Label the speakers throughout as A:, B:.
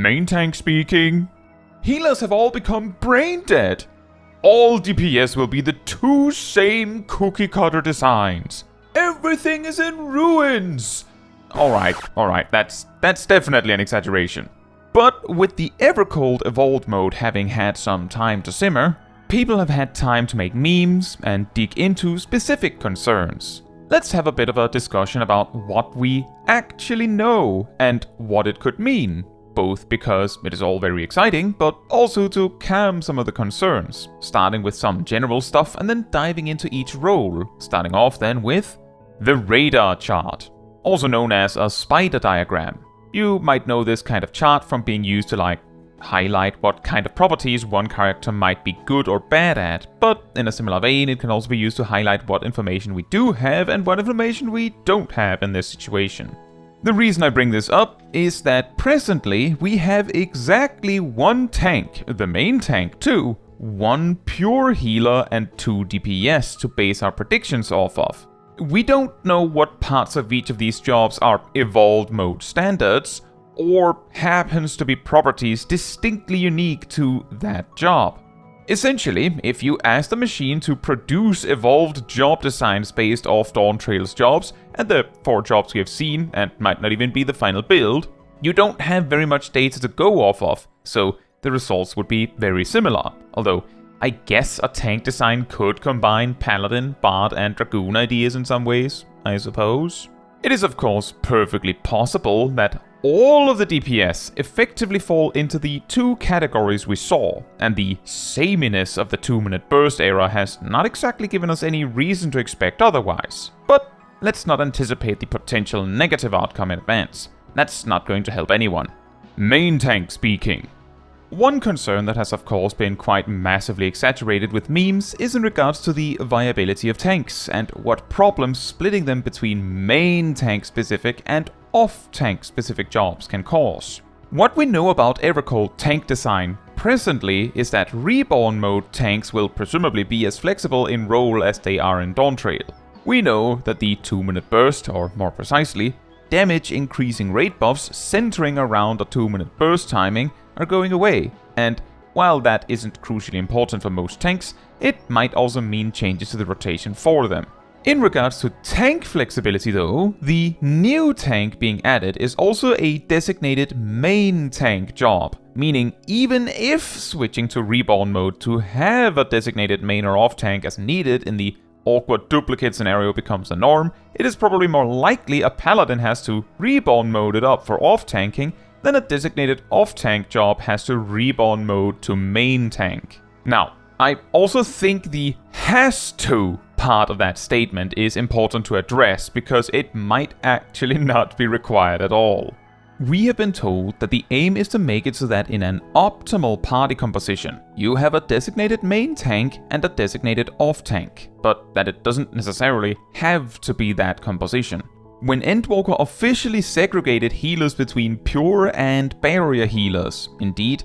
A: Main tank speaking. Healers have all become brain dead. All DPS will be the two same cookie cutter designs. Everything is in ruins. Alright, that's definitely an exaggeration. But with the ever-cold evolved mode having had some time to simmer, people have had time to make memes and dig into specific concerns. Let's have a bit of a discussion about what we actually know and what it could mean, both because it is all very exciting, but also to calm some of the concerns, starting with some general stuff and then diving into each role, starting off then with the radar chart, also known as a spider diagram. You might know this kind of chart from being used to highlight what kind of properties one character might be good or bad at, but in a similar vein it can also be used to highlight what information we do have and what information we don't have in this situation. The reason I bring this up is that presently we have exactly one tank, the main tank too, one pure healer and 2 DPS to base our predictions off of. We don't know what parts of each of these jobs are evolved mode standards, or happens to be properties distinctly unique to that job. Essentially, if you ask the machine to produce evolved job designs based off Dawntrail's jobs, and the 4 jobs we have seen, and might not even be the final build, you don't have very much data to go off of, so the results would be very similar. Although, I guess a tank design could combine Paladin, Bard, and Dragoon ideas in some ways, I suppose. It is of course perfectly possible that all of the DPS effectively fall into the 2 categories we saw, and the sameness of the 2-minute burst era has not exactly given us any reason to expect otherwise. But let's not anticipate the potential negative outcome in advance. That's not going to help anyone. Main tank speaking. One concern that has of course been quite massively exaggerated with memes is in regards to the viability of tanks and what problems splitting them between main tank specific and off-tank specific jobs can cause. What we know about Evercold tank design presently is that reborn mode tanks will presumably be as flexible in role as they are in Dawntrail. We know that the 2-minute burst, or more precisely, damage increasing rate buffs centering around a 2-minute burst timing are going away, and while that isn't crucially important for most tanks, it might also mean changes to the rotation for them. In regards to tank flexibility though, the new tank being added is also a designated main tank job, meaning even if switching to reborn mode to have a designated main or off tank as needed in the awkward duplicate scenario becomes the norm, it is probably more likely a paladin has to reborn mode it up for off tanking than a designated off tank job has to reborn mode to main tank. Now, I also think the has to part of that statement is important to address because it might actually not be required at all. We have been told that the aim is to make it so that in an optimal party composition, you have a designated main tank and a designated off tank, but that it doesn't necessarily have to be that composition. When Endwalker officially segregated healers between pure and barrier healers, indeed,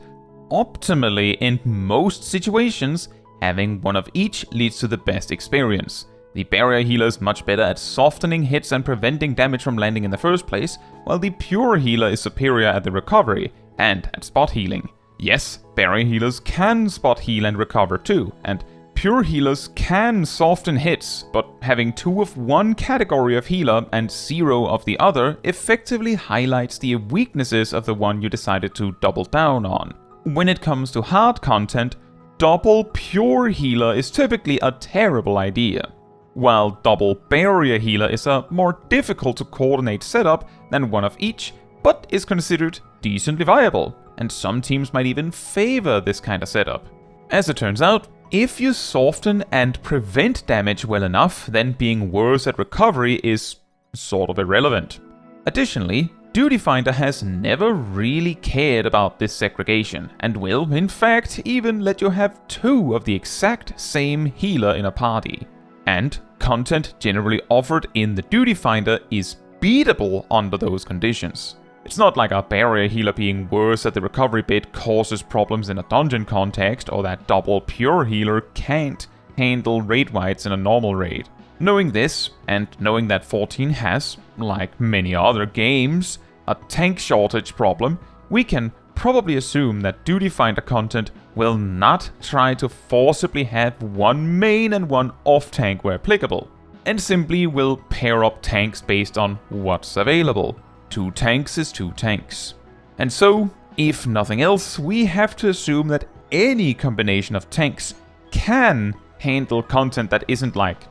A: optimally in most situations, having one of each leads to the best experience. The barrier healer is much better at softening hits and preventing damage from landing in the first place, while the pure healer is superior at the recovery and at spot healing. Yes, barrier healers can spot heal and recover too, and pure healers can soften hits, but having 2 of one category of healer and 0 of the other effectively highlights the weaknesses of the one you decided to double down on. When it comes to hard content, double pure healer is typically a terrible idea, while double barrier healer is a more difficult to coordinate setup than one of each, but is considered decently viable, and some teams might even favor this kind of setup. As it turns out, if you soften and prevent damage well enough, then being worse at recovery is sort of irrelevant. Additionally, Duty Finder has never really cared about this segregation, and will, in fact, even let you have 2 of the exact same healer in a party. And content generally offered in the Duty Finder is beatable under those conditions. It's not like a barrier healer being worse at the recovery bit causes problems in a dungeon context, or that double pure healer can't handle raid wights in a normal raid. Knowing this, and knowing that 14 has, like many other games, a tank shortage problem, we can probably assume that Duty Finder content will not try to forcibly have one main and one off tank where applicable, and simply will pair up tanks based on what's available. 2 tanks is 2 tanks. And so, if nothing else, we have to assume that any combination of tanks can handle content that isn't like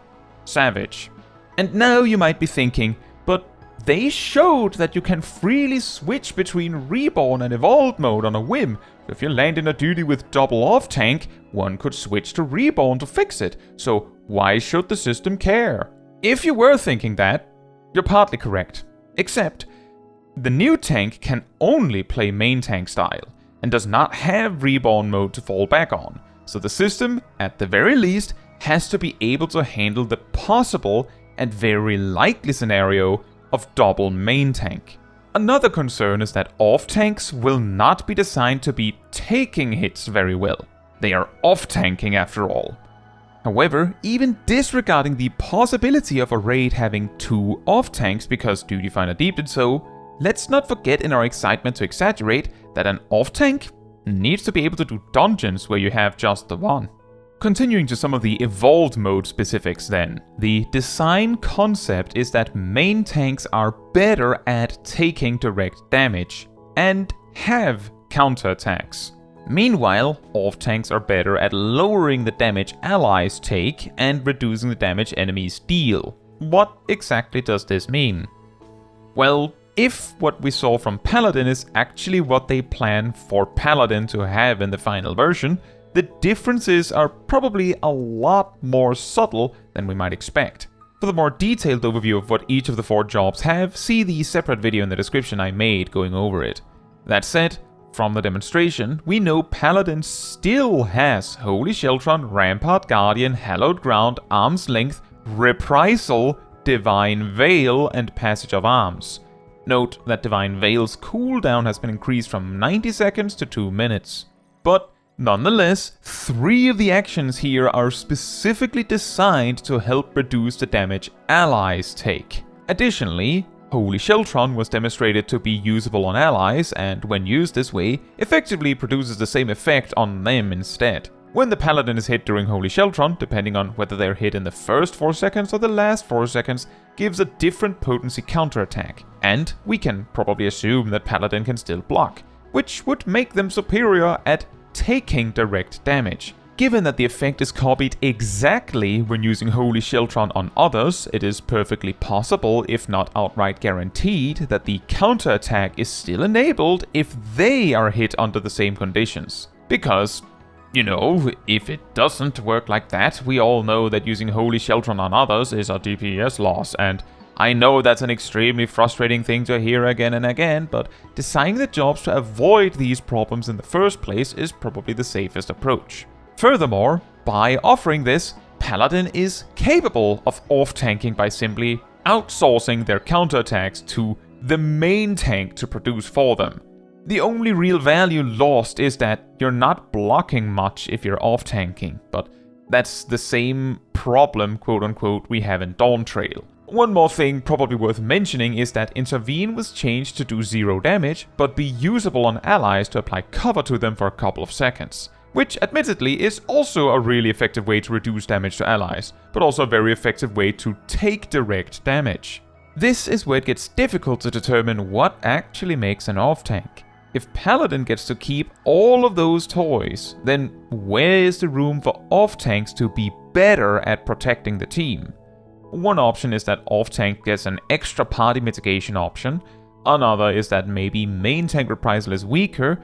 A: Savage. And now you might be thinking, but they showed that you can freely switch between Reborn and Evolved mode on a whim. So if you land in a duty with double off tank, one could switch to Reborn to fix it. So why should the system care? If you were thinking that, you're partly correct. Except, the new tank can only play main tank style, and does not have Reborn mode to fall back on. So the system, at the very least, has to be able to handle the possible and very likely scenario of double main tank. Another concern is that off tanks will not be designed to be taking hits very well. They are off tanking after all. However, even disregarding the possibility of a raid having 2 off tanks because Duty Finder Deep did so, let's not forget in our excitement to exaggerate that an off tank needs to be able to do dungeons where you have just the one. Continuing to some of the Evolved mode specifics then, the design concept is that main tanks are better at taking direct damage, and have counterattacks. Meanwhile, off tanks are better at lowering the damage allies take and reducing the damage enemies deal. What exactly does this mean? Well, if what we saw from Paladin is actually what they plan for Paladin to have in the final version, the differences are probably a lot more subtle than we might expect. For the more detailed overview of what each of the 4 jobs have, see the separate video in the description I made going over it. That said, from the demonstration, we know Paladin still has Holy Sheltron, Rampart Guardian, Hallowed Ground, Arm's Length, Reprisal, Divine Veil, and Passage of Arms. Note that Divine Veil's cooldown has been increased from 90 seconds to 2 minutes. But nonetheless, 3 of the actions here are specifically designed to help reduce the damage allies take. Additionally, Holy Sheltron was demonstrated to be usable on allies, and when used this way, effectively produces the same effect on them instead. When the Paladin is hit during Holy Sheltron, depending on whether they're hit in the first 4 seconds or the last 4 seconds, gives a different potency counterattack. And we can probably assume that Paladin can still block, which would make them superior at taking direct damage. Given that the effect is copied exactly when using Holy Sheltron on others, it is perfectly possible, if not outright guaranteed, that the counterattack is still enabled if they are hit under the same conditions. Because, you know, if it doesn't work like that, we all know that using Holy Sheltron on others is a DPS loss, and I know that's an extremely frustrating thing to hear again and again, but designing the jobs to avoid these problems in the first place is probably the safest approach. Furthermore, by offering this, Paladin is capable of off-tanking by simply outsourcing their counterattacks to the main tank to produce for them. The only real value lost is that you're not blocking much if you're off-tanking, but that's the same problem, quote-unquote, we have in Dawntrail. One more thing probably worth mentioning is that Intervene was changed to do 0 damage, but be usable on allies to apply cover to them for a couple of seconds. Which, admittedly, is also a really effective way to reduce damage to allies, but also a very effective way to take direct damage. This is where it gets difficult to determine what actually makes an off-tank. If Paladin gets to keep all of those toys, then where is the room for off-tanks to be better at protecting the team? One option is that off-tank gets an extra party mitigation option, another is that maybe main tank reprisal is weaker,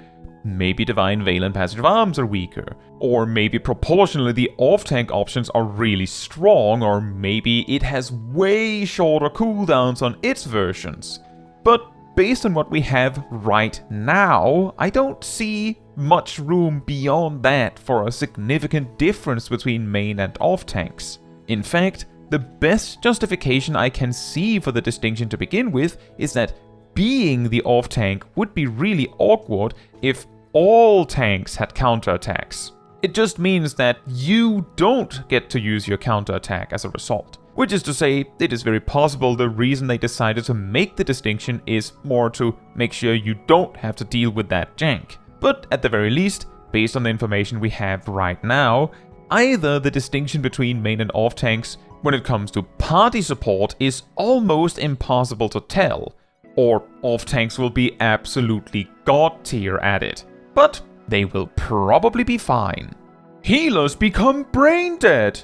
A: maybe Divine Veil and Passage of Arms are weaker, or maybe proportionally the off-tank options are really strong, or maybe it has way shorter cooldowns on its versions. But based on what we have right now, I don't see much room beyond that for a significant difference between main and off-tanks. In fact, the best justification I can see for the distinction to begin with is that being the off-tank would be really awkward if all tanks had counterattacks. It just means that you don't get to use your counterattack as a result. Which is to say, it is very possible the reason they decided to make the distinction is more to make sure you don't have to deal with that jank. But at the very least, based on the information we have right now, either the distinction between main and off tanks when it comes to party support is almost impossible to tell, or off tanks will be absolutely god tier at it. But they will probably be fine. Healers become brain dead!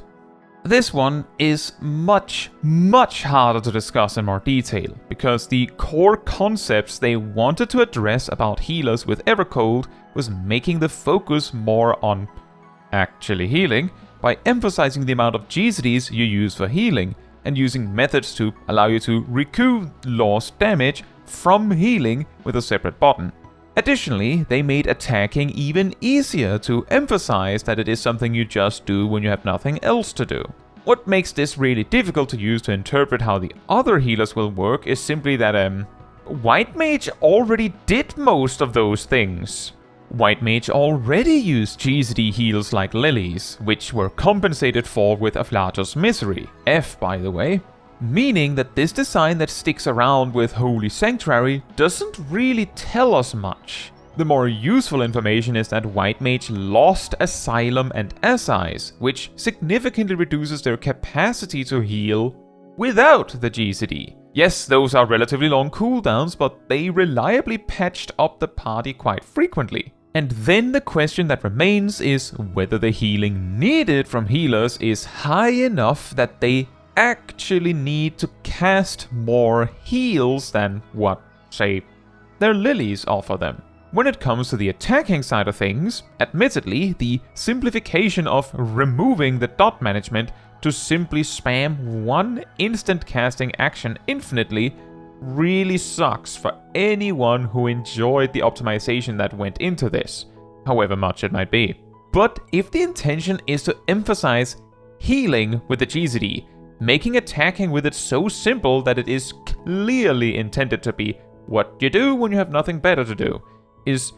A: This one is much harder to discuss in more detail, because the core concepts they wanted to address about healers with Evercold was making the focus more on actually healing, by emphasizing the amount of GCDs you use for healing, and using methods to allow you to recoup lost damage from healing with a separate button. Additionally, they made attacking even easier to emphasize that it is something you just do when you have nothing else to do. What makes this really difficult to use to interpret how the other healers will work is simply that White Mage already did most of those things. White Mage already used GCD heals like Lilies, which were compensated for with Aflato's Misery, F by the way. Meaning that this design that sticks around with Holy Sanctuary doesn't really tell us much. The more useful information is that White Mage lost Asylum and Assize, which significantly reduces their capacity to heal without the GCD. Yes, those are relatively long cooldowns, but they reliably patched up the party quite frequently. And then the question that remains is whether the healing needed from healers is high enough that they actually need to cast more heals than what, say, their Lilies offer them. When it comes to the attacking side of things, admittedly, the simplification of removing the dot management to simply spam one instant casting action infinitely really sucks for anyone who enjoyed the optimization that went into this, however much it might be. But if the intention is to emphasize healing with the GCD, making attacking with it so simple that it is clearly intended to be what you do when you have nothing better to do, is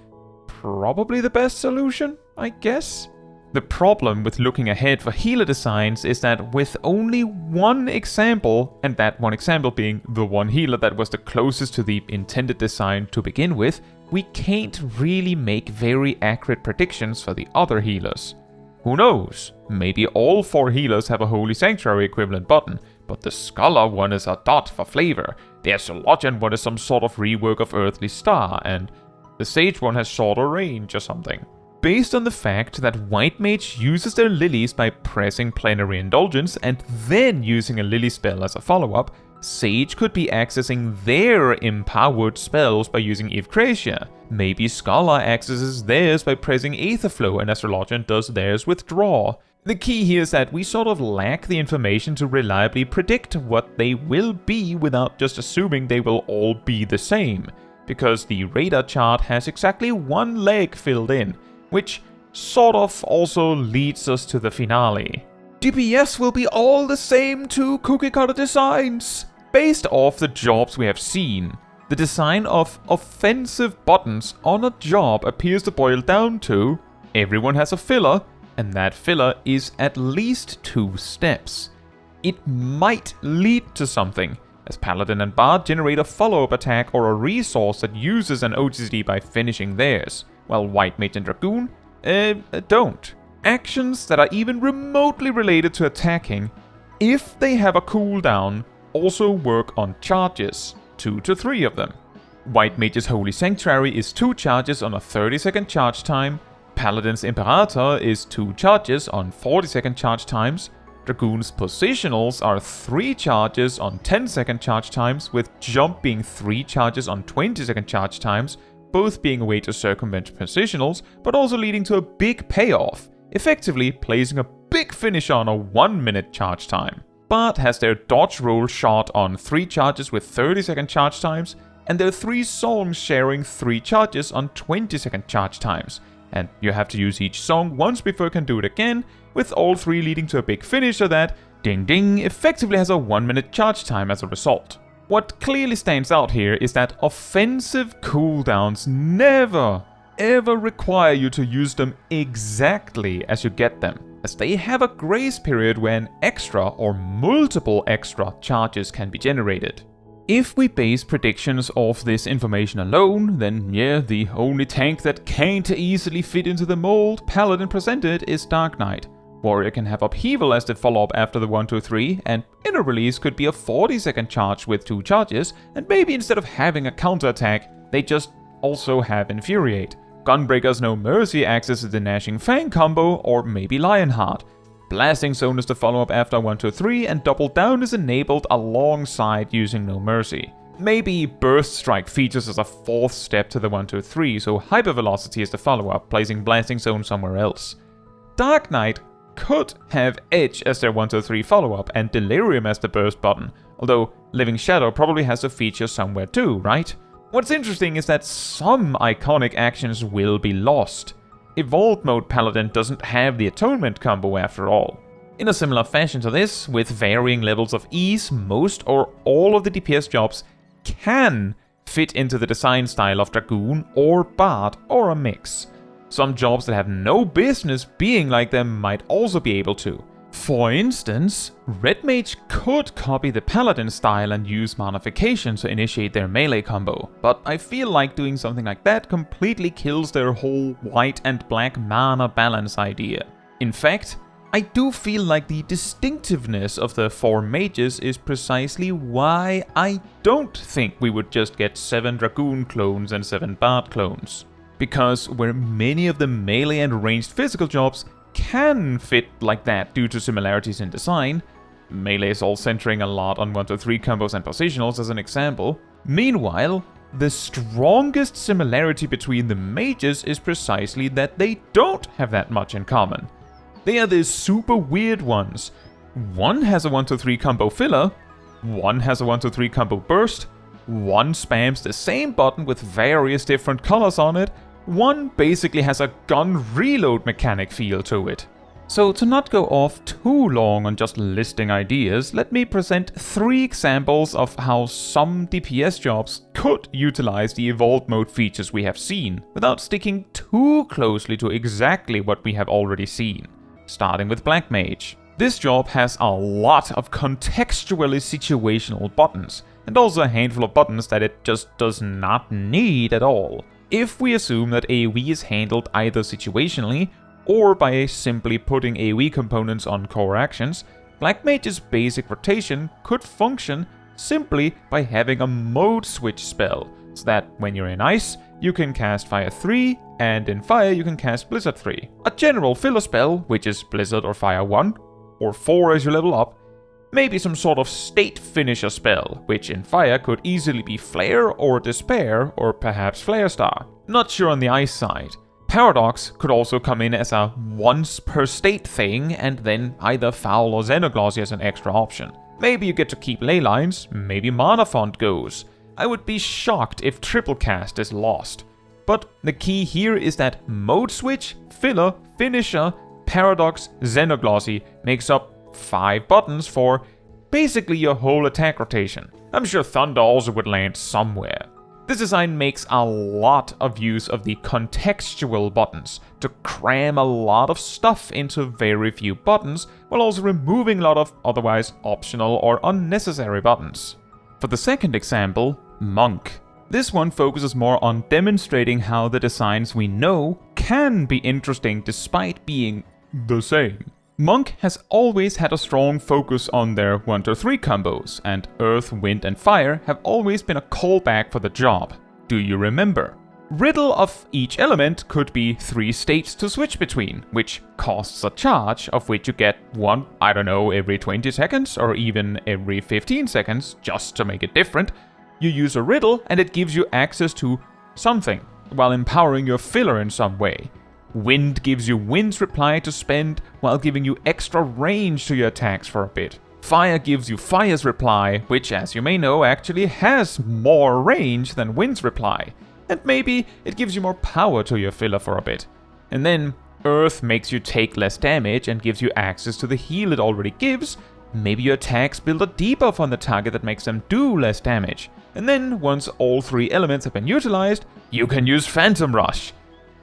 A: probably the best solution, I guess? The problem with looking ahead for healer designs is that with only one example, and that one example being the one healer that was the closest to the intended design to begin with, we can't really make very accurate predictions for the other healers. Who knows? Maybe all 4 healers have a Holy Sanctuary equivalent button, but the Scholar one is a dot for flavor, the Astrologian one is some sort of rework of Earthly Star, and the Sage one has shorter range or something. Based on the fact that White Mage uses their Lilies by pressing Plenary Indulgence and then using a Lily spell as a follow-up, Sage could be accessing their empowered spells by using Evcracia. Maybe Scholar accesses theirs by pressing Aetherflow and Astrologian does theirs with Draw. The key here is that we sort of lack the information to reliably predict what they will be without just assuming they will all be the same, because the radar chart has exactly one leg filled in, which sort of also leads us to the finale. DPS will be all the same 2 cookie cutter designs. Based off the jobs we have seen, the design of offensive buttons on a job appears to boil down to everyone has a filler, and that filler is at least 2 steps. It might lead to something, as Paladin and Bard generate a follow-up attack or a resource that uses an OGCD by finishing theirs, while White Mage and Dragoon don't. Actions that are even remotely related to attacking, if they have a cooldown, also work on charges, 2 to 3 of them. White Mage's Holy Sanctuary is 2 charges on a 30-second charge time, Paladin's Imperator is 2 charges on 40-second charge times, Dragoon's Positionals are 3 charges on 10-second charge times, with Jump being 3 charges on 20-second charge times, both being a way to circumvent Positionals, but also leading to a big payoff, effectively placing a big finish on a 1-minute charge time. Bard has their dodge roll shot on 3 charges with 30-second charge times, and their 3 songs sharing 3 charges on 20-second charge times. And you have to use each song once before you can do it again, with all 3 leading to a big finisher that, ding ding, effectively has a 1-minute charge time as a result. What clearly stands out here is that offensive cooldowns never, ever require you to use them exactly as you get them. as they have a grace period when extra or multiple extra charges can be generated. If we base predictions off this information alone, then yeah, the only tank that can't easily fit into the mold Paladin presented is Dark Knight. Warrior can have Upheaval as the follow-up after the 1-2-3, and Inner Release could be a 40-second charge with 2 charges, and maybe instead of having a counterattack, they just also have Infuriate. Gunbreaker's No Mercy accesses the Gnashing Fang combo, or maybe Lionheart. Blasting Zone is the follow-up after 1-2-3, and Double Down is enabled alongside using No Mercy. Maybe Burst Strike features as a 4th step to the 1-2-3, so Hypervelocity is the follow-up, placing Blasting Zone somewhere else. Dark Knight could have Edge as their 1-2-3 follow-up and Delirium as the burst button, although Living Shadow probably has a feature somewhere too, right? What's interesting is that some iconic actions will be lost. Evolved Mode Paladin doesn't have the Atonement combo after all. In a similar fashion to this, with varying levels of ease, most or all of the DPS jobs can fit into the design style of Dragoon or Bard or a mix. Some jobs that have no business being like them might also be able to. For instance, Red Mage could copy the Paladin style and use Manification to initiate their melee combo, but I feel like doing something like that completely kills their whole white and black mana balance idea. In fact, I do feel like the distinctiveness of the 4 mages is precisely why I don't think we would just get 7 Dragoon clones and 7 Bard clones. Because where many of the melee and ranged physical jobs can fit like that due to similarities in design, melee is all centering a lot on 1-2-3 combos and positionals as an example. Meanwhile, the strongest similarity between the mages is precisely that they don't have that much in common. They are the super weird ones. One has a 1-2-3 combo filler, one has a 1-2-3 combo burst, one spams the same button with various different colors on it, one basically has a gun reload mechanic feel to it. So to not go off too long on just listing ideas, let me present 3 examples of how some DPS jobs could utilize the Evolved Mode features we have seen, without sticking too closely to exactly what we have already seen. Starting with Black Mage. This job has a lot of contextually situational buttons, and also a handful of buttons that it just does not need at all. If we assume that AoE is handled either situationally, or by simply putting AoE components on core actions, Black Mage's basic rotation could function simply by having a mode switch spell, so that when you're in Ice, you can cast Fire 3, and in Fire you can cast Blizzard 3. A general filler spell, which is Blizzard or Fire 1, or 4 as you level up, maybe some sort of state finisher spell, which in Fire could easily be Flare or Despair, or perhaps Flare Star. Not sure on the Ice side. Paradox could also come in as a once per state thing, and then either Foul or Xenoglossy as an extra option. Maybe you get to keep ley lines, maybe Mana Font goes. I would be shocked if Triple Cast is lost. But the key here is that Mode Switch, Filler, Finisher, Paradox, Xenoglossy makes up 5 buttons for basically your whole attack rotation. I'm sure Thunder also would land somewhere. This design makes a lot of use of the contextual buttons to cram a lot of stuff into very few buttons, while also removing a lot of otherwise optional or unnecessary buttons. For the second example, Monk. This one focuses more on demonstrating how the designs we know can be interesting despite being the same. Monk has always had a strong focus on their 1-2-3 combos, and Earth, Wind and Fire have always been a callback for the job. Do you remember? Riddle of each element could be 3 states to switch between, which costs a charge, of which you get one, I don't know, every 20 seconds or even every 15 seconds, just to make it different. You use a riddle and it gives you access to something, while empowering your filler in some way. Wind gives you Wind's reply to spend, while giving you extra range to your attacks for a bit. Fire gives you Fire's reply, which as you may know actually has more range than Wind's reply. And maybe it gives you more power to your filler for a bit. And then Earth makes you take less damage and gives you access to the heal it already gives. Maybe your attacks build a debuff on the target that makes them do less damage. And then once all 3 elements have been utilized, you can use Phantom Rush.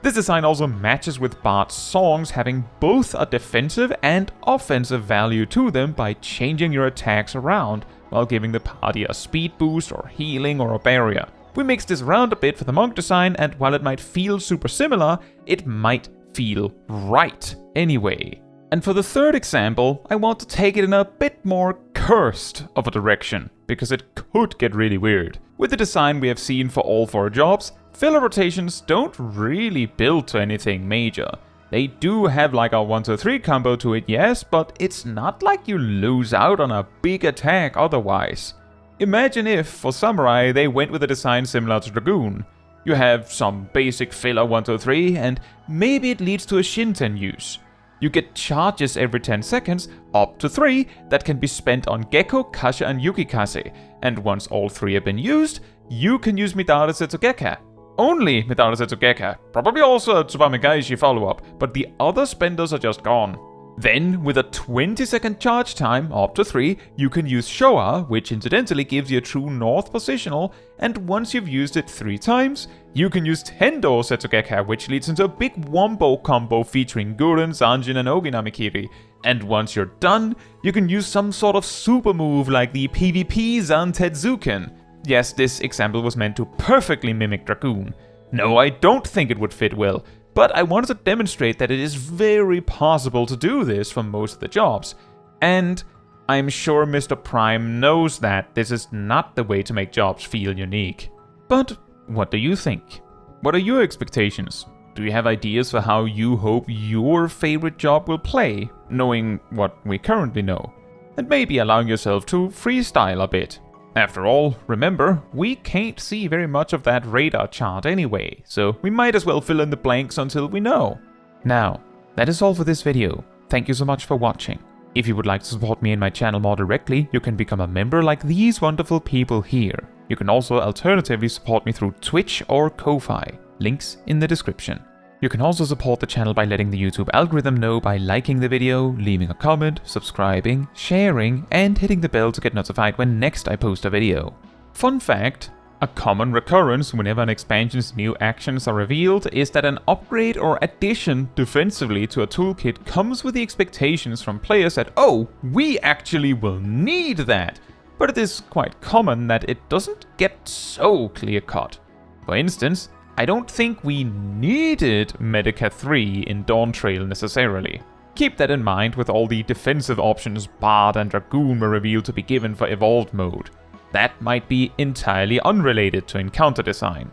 A: This design also matches with Bard's songs having both a defensive and offensive value to them by changing your attacks around while giving the party a speed boost or healing or a barrier. We mixed this around a bit for the monk design, and while it might feel super similar, it might feel right anyway. And for the third example, I want to take it in a bit more cursed of a direction, because it could get really weird. With the design we have seen for all 4 jobs, filler rotations don't really build to anything major. They do have like a 1-2-3 combo to it, yes, but it's not like you lose out on a big attack otherwise. Imagine if, for Samurai, they went with a design similar to Dragoon. You have some basic filler 1-2-3, and maybe it leads to a Shinten use. You get charges every 10 seconds, up to 3, that can be spent on Gecko, Kasha and Yukikase, and once all 3 have been used, you can use Midare Setsugeka. Only Midare Setsugeka, probably also a Tsubame Gaishi follow-up, but the other spenders are just gone. Then, with a 20-second charge time, up to 3, you can use Showa, which incidentally gives you a true north positional, and once you've used it 3 times, you can use Tendo Setsugeka, which leads into a big wombo combo featuring Gurren, Zanjin and Oginamikiri. And once you're done, you can use some sort of super move like the PvP Zantetsuken. Yes, this example was meant to perfectly mimic Dragoon. No, I don't think it would fit well, but I wanted to demonstrate that it is very possible to do this for most of the jobs. And I'm sure Mr. Prime knows that this is not the way to make jobs feel unique. But what do you think? What are your expectations? Do you have ideas for how you hope your favorite job will play, knowing what we currently know? And maybe allowing yourself to freestyle a bit. After all, remember, we can't see very much of that radar chart anyway, so we might as well fill in the blanks until we know. Now, that is all for this video. Thank you so much for watching. If you would like to support me and my channel more directly, you can become a member like these wonderful people here. You can also alternatively support me through Twitch or Ko-Fi. Links in the description. You can also support the channel by letting the YouTube algorithm know by liking the video, leaving a comment, subscribing, sharing, and hitting the bell to get notified when next I post a video. Fun fact, a common recurrence whenever an expansion's new actions are revealed is that an upgrade or addition defensively to a toolkit comes with the expectations from players that, oh, we actually will need that. But it is quite common that it doesn't get so clear-cut. For instance, I don't think we needed Medica 3 in Dawntrail necessarily. Keep that in mind with all the defensive options Bard and Dragoon were revealed to be given for Evolved mode. That might be entirely unrelated to encounter design.